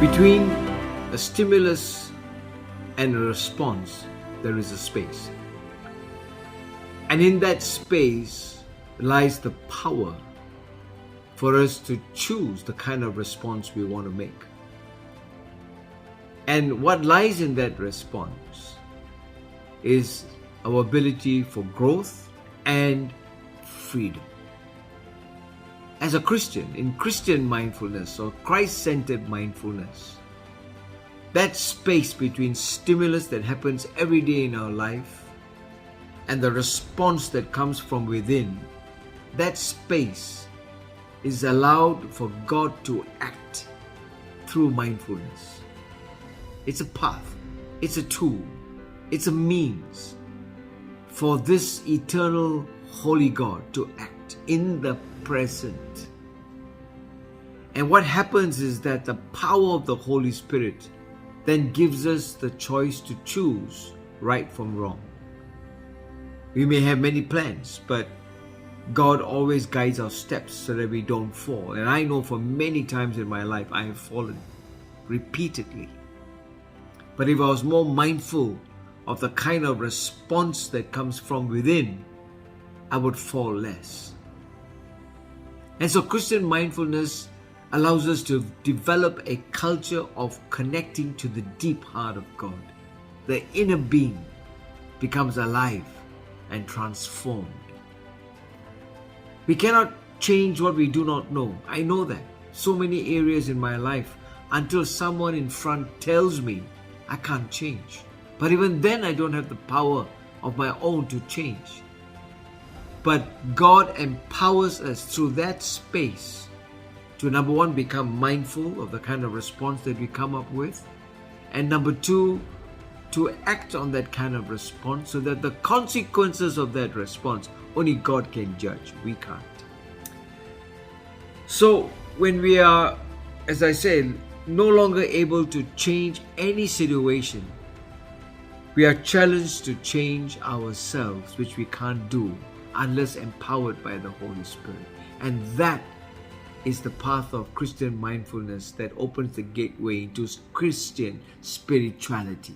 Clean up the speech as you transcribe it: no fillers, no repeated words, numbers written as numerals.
Between a stimulus and a response, there is a space. And in that space lies the power for us to choose the kind of response we want to make. And what lies in that response is our ability for growth and freedom. As a Christian, in Christian mindfulness or Christ-centered mindfulness, that space between stimulus that happens every day in our life and the response that comes from within, that space is allowed for God to act through mindfulness. It's a path, it's a tool, it's a means for this eternal holy God to act in the present. And what happens is that the power of the Holy Spirit then gives us the choice to choose right from wrong. We may have many plans, but God always guides our steps so that we don't fall. And I know for many times in my life I have fallen repeatedly. But if I was more mindful of the kind of response that comes from within, I would fall less. And so Christian mindfulness allows us to develop a culture of connecting to the deep heart of God. The inner being becomes alive and transformed. We cannot change what we do not know. I know that. So many areas in my life, until someone in front tells me, I can't change. But even then, I don't have the power of my own to change. But God empowers us through that space to, number one, become mindful of the kind of response that we come up with. And number two, to act on that kind of response so that the consequences of that response, only God can judge. We can't. So when we are, as I said, no longer able to change any situation, we are challenged to change ourselves, which we can't do unless empowered by the Holy Spirit. And that is the path of Christian mindfulness that opens the gateway into Christian spirituality.